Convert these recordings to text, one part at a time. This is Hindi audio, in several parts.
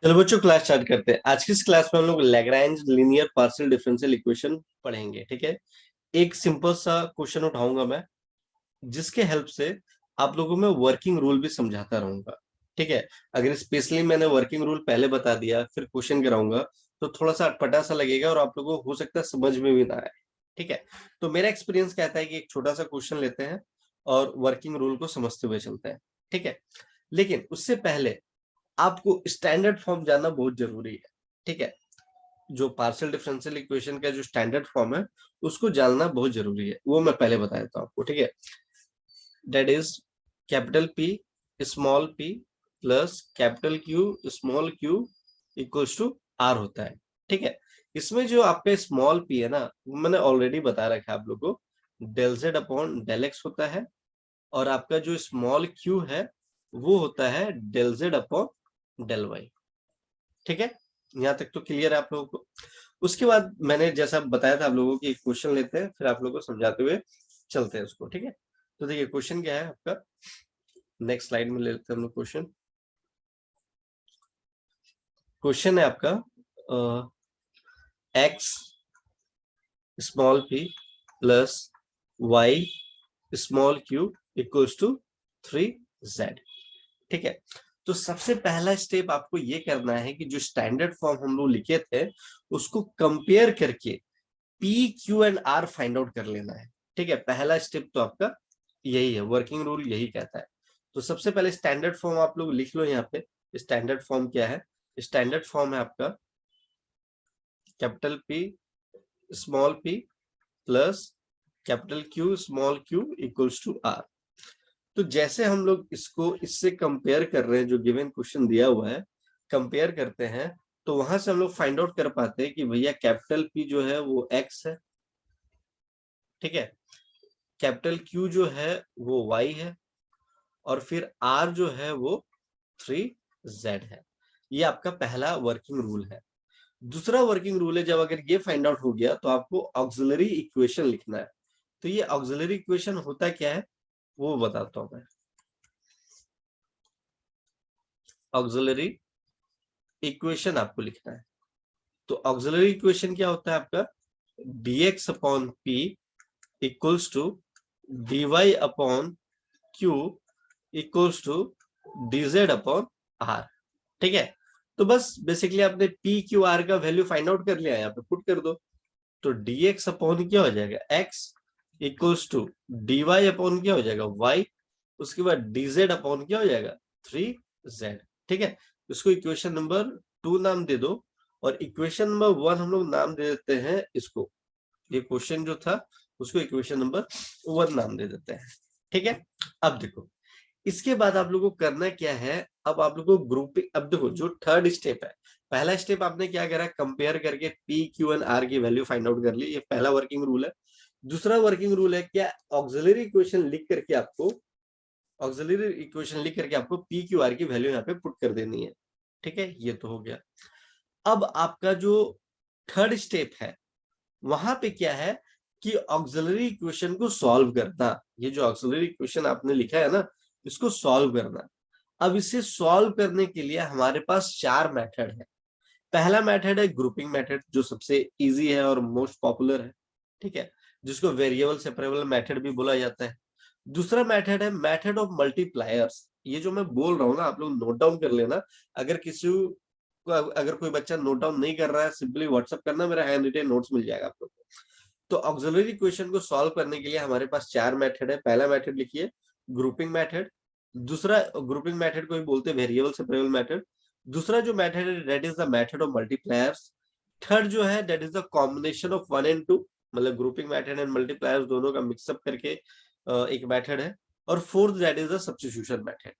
चलो बच्चों, क्लास स्टार्ट करते हैं। आज की इस क्लास में हम लोग लैग्रैंज लीनियर पार्शियल डिफरेंशियल इक्वेशन पढ़ेंगे। ठीक है, एक सिंपल सा क्वेश्चन उठाऊंगा मैं, जिसके हेल्प से आप लोगों में वर्किंग रूल भी समझाता रहूंगा। ठीक है, अगर स्पेशली मैंने वर्किंग रूल पहले बता दिया फिर क्वेश्चन कराऊंगा तो थोड़ा सा अटपटा सा लगेगा और आप लोगों को हो सकता है समझ में भी ना आए। ठीक है, तो मेरा एक्सपीरियंस कहता है कि एक छोटा सा क्वेश्चन लेते हैं और वर्किंग रूल को समझते हुए चलते हैं। ठीक है, लेकिन उससे पहले आपको स्टैंडर्ड फॉर्म जानना बहुत जरूरी है। ठीक है, जो पार्शियल डिफरेंशियल इक्वेशन का जो स्टैंडर्ड फॉर्म है उसको जानना बहुत जरूरी है, वो मैं पहले बता देता हूँ आपको। ठीक है, that is capital P small P plus capital Q small Q equals to R होता है। ठीक है, इसमें जो आपका स्मॉल पी है ना, वो मैंने ऑलरेडी बता रखा है आप लोगों को, del z upon del x होता है, और आपका जो स्मॉल क्यू है वो होता है del z upon del y. ठीक है, यहाँ तक तो क्लियर है आप लोगों को। उसके बाद मैंने जैसा बताया था आप लोगों को, एक क्वेश्चन लेते हैं फिर आप लोगों को समझाते हुए चलते हैं उसको। ठीक है, तो देखिए क्वेश्चन क्या है आपका, नेक्स्ट स्लाइड में ले लेते हैं हम लोग क्वेश्चन। क्वेश्चन है आपका x small P plus y small Q equals to 3z। ठीक है, तो सबसे पहला स्टेप आपको ये करना है कि जो स्टैंडर्ड फॉर्म हम लोग लिखे थे उसको कंपेयर करके p q and r find out कर लेना है। ठीक है, पहला स्टेप तो आपका यही है, वर्किंग रूल यही कहता है। तो सबसे पहले स्टैंडर्ड फॉर्म आप लोग लिख लो यहाँ पे। स्टैंडर्ड फॉर्म क्या है? स्टैंडर्ड फॉर्म है आपका capital P small P plus capital Q small Q equals to R. तो जैसे हम लोग इसको इससे कंपेयर कर रहे हैं, जो गिवन क्वेश्चन दिया हुआ है कंपेयर करते हैं, तो वहां से हम लोग फाइंड आउट कर पाते हैं कि भैया कैपिटल पी जो है वो एक्स है। ठीक है, कैपिटल क्यू जो है वो वाई है, और फिर आर जो है वो 3z है। ये आपका पहला वर्किंग रूल है। दूसरा वर्किंग रूल है, जब अगर ये फाइंड आउट हो गया तो आपको ऑक्सिलरी इक्वेशन लिखना है। तो ये ऑक्सिलरी इक्वेशन होता क्या है वो बताता हूं मैं। ऑक्सिलरी इक्वेशन आपको लिखना है। तो ऑक्सिलरी इक्वेशन क्या होता है आपका, dx upon P equals to dy upon Q equals to dz upon R. ठीक है, तो बस बेसिकली आपने पी क्यू आर का वैल्यू फाइंड आउट कर लिया, यहाँ पे पुट कर दो। तो dx अपॉन क्या हो जाएगा x equals to dy upon क्या हो जाएगा y, उसके बाद dz अपॉन क्या हो जाएगा 3z। ठीक है, इसको इक्वेशन नंबर 2 नाम दे दो, और इक्वेशन नंबर 1 हम लोग नाम दे देते हैं इसको। ये क्वेश्चन जो था उसको इक्वेशन नंबर 1 नाम दे देते हैं। ठीक है, अब देखो इसके बाद आप लोगों को करना क्या है। अब आप लोगों को ग्रुपिंग, अब देखो जो थर्ड स्टेप है, पहला स्टेप आपने क्या करा, कंपेयर करके पी क्यू एंड आर की वैल्यू फाइंड आउट कर ली, ये पहला वर्किंग रूल है। दूसरा वर्किंग रूल है क्या, ऑक्सिलरी इक्वेशन लिख करके आपको, ऑक्सिलरी इक्वेशन लिख करके आपको पी क्यू आर की वैल्यू यहाँ पे पुट कर देनी है। ठीक है, ये तो हो गया। अब आपका जो थर्ड स्टेप है वहां पे क्या है कि ऑक्सिलरी इक्वेशन को सॉल्व करना। ये जो ऑक्सिलरी इक्वेशन आपने लिखा है ना, इसको सॉल्व करना। अब इसे सॉल्व करने के लिए हमारे पास चार मेथड है। पहला मेथड है ग्रुपिंग मेथड, जो सबसे इजी है और मोस्ट पॉपुलर है। ठीक है, जिसको वेरिएबल सेपरेबल मेथड भी बोला जाता है। दूसरा मेथड है मेथड ऑफ मल्टीप्लायर्स। ये जो मैं बोल रहा हूँ ना, आप लोग नोट डाउन कर लेना। अगर किसी को, अगर कोई बच्चा नोट डाउन नहीं कर रहा है, सिंपली व्हाट्सअप करना, मेरा हैंड रिटेन नोट्स मिल जाएगा आप लोग को। तो ऑक्सिलरी इक्वेशन को सॉल्व करने के लिए हमारे पास चार मेथड है। पहला मेथड लिखिए ग्रुपिंग मेथड। दूसरा, ग्रुपिंग मेथड को भी बोलते हैं वेरिएबल सेपरेबल मेथड। दूसरा जो मेथड है that is the method of multipliers. Third जो है that is the combination of 1 and 2, मतलब ग्रुपिंग मेथड एंड मल्टीप्लायर्स दोनों का मिक्सअप करके एक मेथड है। और fourth that is the substitution method.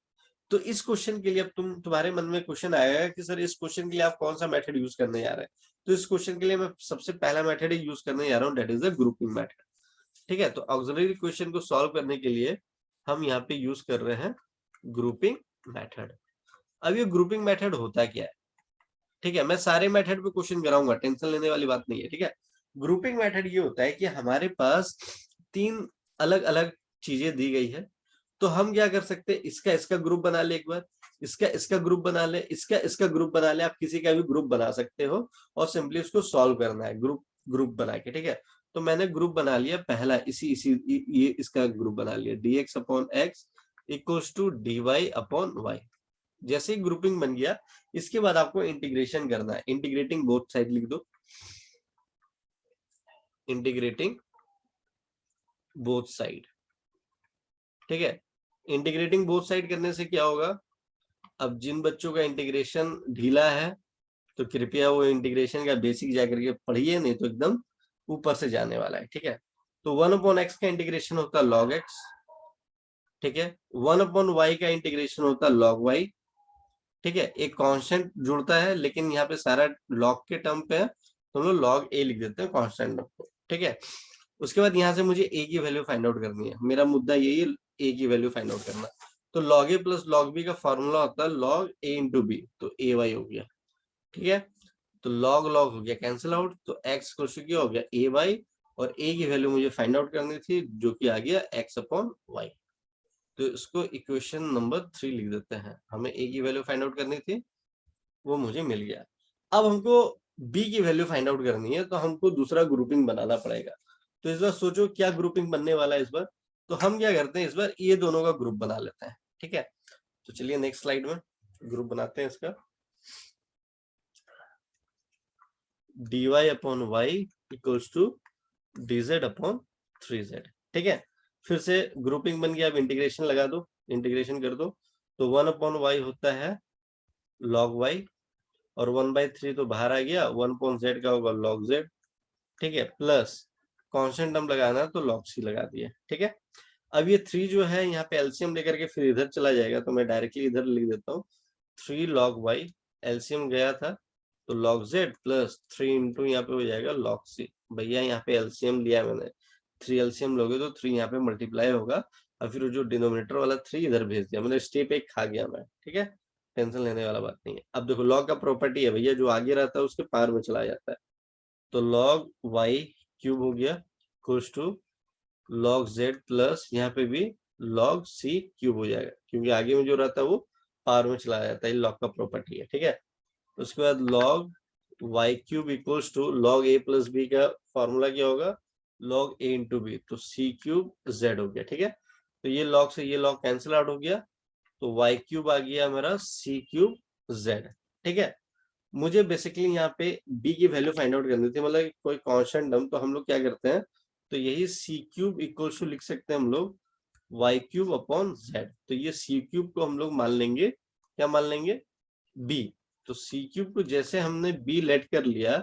तो इस क्वेश्चन के लिए अब तुम्हारे मन में क्वेश्चन आएगा कि सर इस क्वेश्चन के लिए आप कौन सा मेथड यूज करने जा रहे हैं। तो इस क्वेश्चन के लिए मैं सबसे पहला मेथड ही यूज करने जा रहा हूँ, that is the grouping method. ठीक है, तो ऑक्सिलरी क्वेश्चन को सॉल्व करने के लिए हम यहाँ पे यूज कर रहे हैं ग्रुपिंग मेथड। अब ये ग्रुपिंग मेथड होता क्या है, ठीक है, मैं सारे मेथड पे क्वेश्चन कराऊंगा, टेंशन लेने वाली बात नहीं है। ठीक है, ग्रुपिंग मेथड ये होता है कि हमारे पास तीन अलग अलग चीजें दी गई है, तो हम क्या कर सकते हैं, इसका इसका ग्रुप बना ले एक बार, इसका इसका ग्रुप बना ले, इसका इसका ग्रुप बना ले, आप किसी का भी ग्रुप बना सकते हो और सिंपली उसको सॉल्व करना है ग्रुप ग्रुप बना के, ठीक है। तो मैंने ग्रुप बना लिया पहला, इसी इसी ये इसका ग्रुप बना लिया, dx upon x equals to dy upon y। जैसे ही ग्रुपिंग बन गया, इसके बाद आपको इंटीग्रेशन करना है, इंटीग्रेटिंग बोथ साइड लिख दो, इंटीग्रेटिंग बोथ साइड, ठीक है। इंटीग्रेटिंग बोथ साइड करने से क्या होगा, अब जिन बच्चों का इंटीग्रेशन ढीला है तो कृपया वो इंटीग्रेशन का बेसिक जाकर के पढ़िए, नहीं तो एकदम ऊपर से जाने वाला है, ठीक है। तो 1/x का इंटीग्रेशन होता है log x, ठीक है। 1/y का इंटीग्रेशन होता है log y, ठीक है। एक कांस्टेंट जुड़ता है लेकिन यहाँ पे सारा log के टर्म पे है, तो हम लोग log a लिख देते हैं कांस्टेंट को, ठीक है। उसके बाद यहाँ से मुझे a की वैल्यू फाइंड आउट करनी है, मेरा मुद्दा यही है, a की वैल्यू फाइंड आउट करना। तो log a plus log b का फॉर्मूला होता है log a इंटू b, तो ay हो गया, ठीक है। तो log log हो गया कैंसिल आउट, तो x को क्या हो गया ay, और a की वैल्यू मुझे फाइंड आउट करनी थी जो कि आ गया x अपॉन y। तो इसको इक्वेशन नंबर 3 लिख देते हैं, हमें a की वैल्यू फाइंड आउट करनी थी, वो मुझे मिल गया। अब हमको b की वैल्यू फाइंड आउट करनी है, तो हमको दूसरा ग्रुपिंग बनाना पड़ेगा। तो इस बार सोचो क्या ग्रुपिंग बनने वाला है इस बार, तो हम क्या करते हैं इस बार ये दोनों का ग्रुप बना लेते हैं, ठीक है। तो चलिए नेक्स्ट स्लाइड में ग्रुप बनाते हैं इसका, dy upon Y equals to dz upon 3z, ठीक है। फिर से ग्रुपिंग बन गया, अब इंटीग्रेशन लगा दो, इंटीग्रेशन कर दो। तो 1/y होता है log y, और 1/3 तो बाहर आ गया, 1/z का होगा log z, ठीक है, प्लस कांस्टेंट हम लगाना तो log c लगा दिया, ठीक है। अब ये 3 जो है यहाँ पे एलसीएम लेकर के फिर इधर चला जाएगा, तो मैं डायरेक्टली इधर लिख देता हूँ 3 log y, एलसीएम गया था तो log z प्लस 3 इंटू यहाँ पे हो जाएगा log c। भैया यहाँ पे एलसीएम लिया मैंने, 3 एलसीएम लोगे तो 3 यहाँ पे मल्टीप्लाई होगा, और फिर जो डिनोमिनेटर वाला 3 इधर भेज दिया, मतलब स्टेप एक खा गया मैं, ठीक है। टेंशन लेने वाला बात नहीं है। अब देखो log का प्रॉपर्टी है भैया, जो आगे रहता है उसके पार में चला जाता है, तो log y क्यूब हो गया equals to log z plus यहाँ पे भी log c क्यूब हो जाएगा, क्योंकि आगे में जो रहता है वो पावर में चला जाता है, ये log का प्रॉपर्टी है, ठीक है। उसके बाद log y cube equals to log a plus b का फॉर्मूला क्या होगा, log a इंटू b, तो c क्यूब z हो गया, ठीक है। तो ये log से ये log कैंसिल आउट हो गया, तो y क्यूब आ गया मेरा c क्यूब z, ठीक है। मुझे बेसिकली यहाँ पे b की वैल्यू फाइंड आउट करनी थी, मतलब कोई कांस्टेंट टर्म, तो हम लोग क्या करते हैं, तो यही c क्यूब इक्वल्स टू लिख सकते हैं हम लोग y क्यूब अपॉन z। तो ये c क्यूब को हम लोग मान लेंगे, क्या मान लेंगे, b। तो c क्यूब को जैसे हमने b लेट कर लिया,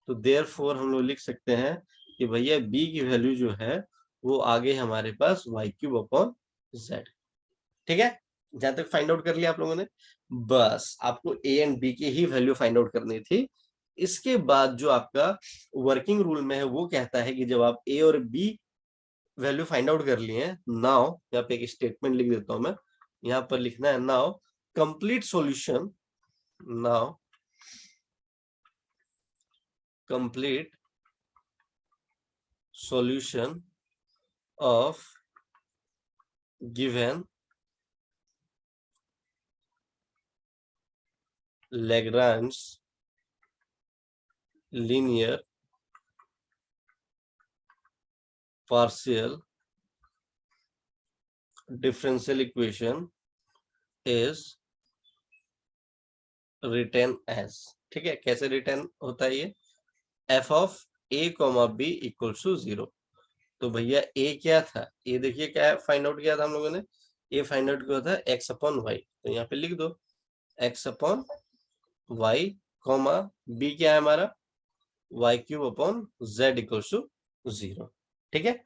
तो देयरफॉर हम लोग लिख सकते हैं कि भैया b की वैल्यू जो है वो आगे हमारे पास y क्यूब अपॉन z, ठीक है। जहां तक फाइंड आउट कर लिया आप लोगों ने, बस आपको a एंड b की ही वैल्यू फाइंड आउट करनी थी। इसके बाद जो आपका वर्किंग रूल में है वो कहता है कि जब आप a और b वैल्यू फाइंड आउट कर लिए हैं, नाउ यहाँ पे एक स्टेटमेंट लिख देता हूं मैं, यहाँ पर लिखना है now complete solution, now complete solution of given Lagrange linear partial differential equation is written as, ठीक है। कैसे रिटर्न होता है ये, f of a comma b equals to 0। तो भैया a क्या था, a देखिए क्या फाइंड आउट किया था हम लोगों ने, a फाइंड आउट किया था x अपॉन y, तो यहाँ पे लिख दो x upon y comma b क्या है हमारा y cube upon z equals to 0, ठीक है।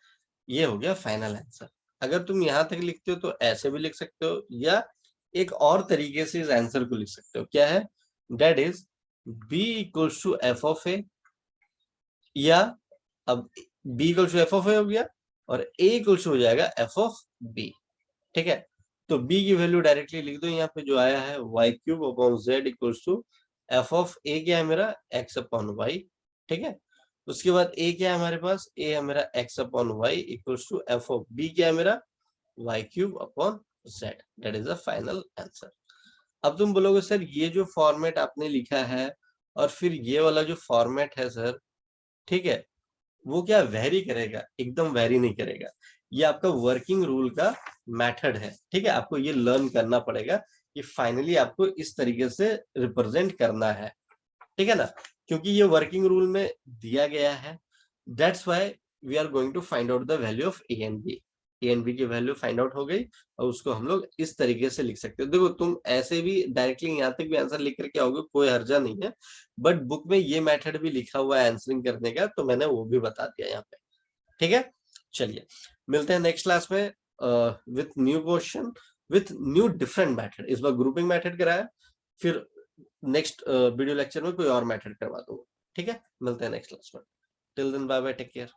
ये हो गया फाइनल आंसर। अगर तुम यहां तक लिखते हो तो ऐसे भी लिख सकते हो, या एक और तरीके से इस आंसर को लिख सकते हो, क्या है, that is b equals to f of a, या अब b equals to f of a हो गया और a इक्वल्स हो जाएगा f ऑफ b, ठीक है। तो b की वैल्यू डायरेक्टली लिख दो, यहाँ पे जो आया है y cube upon z equals to f of a क्या है मेरा x अपॉन y, ठीक है। उसके बाद a क्या है हमारे पास, a है मेरा x upon y equals to f of b क्या है मेरा y cube upon z, that is the final answer. अब तुम बोलोगे सर ये जो फॉर्मेट आपने लिखा है और फिर ये वाला जो फॉर्मेट है सर, ठीक है, वो क्या वेरी करेगा? एकदम वेरी नहीं करेगा। ये आपका वर्किंग रूल का मेथड है, ठीक है। आपको ये लर्न करना पड़ेगा कि फाइनली आपको इस तरीके से रिप्रेजेंट करना है, ठीक है ना, क्योंकि ये वर्किंग रूल में दिया गया है। That's why we are going to find out the value of A and B की वैल्यू फाइंड आउट हो गई और उसको हम लोग इस तरीके से लिख सकते हैं। देखो तुम ऐसे भी डायरेक्टली यहाँ तक भी आंसर लिख करके आओगे, कोई हर्जा नहीं है, बट बुक में ये मेथड भी लिखा हुआ है आंसरिंग करने का, तो मैंने वो भी बता दिया यहाँ पे, ठीक है। चलिए मिलते हैं नेक्स्ट क्लास में with new question, with new different method. इस बार ग्रुपिंग मेथड कराया, फिर नेक्स्ट वीडियो लेक्चर में कोई और मेथड करवा दूंगा, ठीक है। मिलते हैं नेक्स्ट क्लास में। Till then bye bye, take care.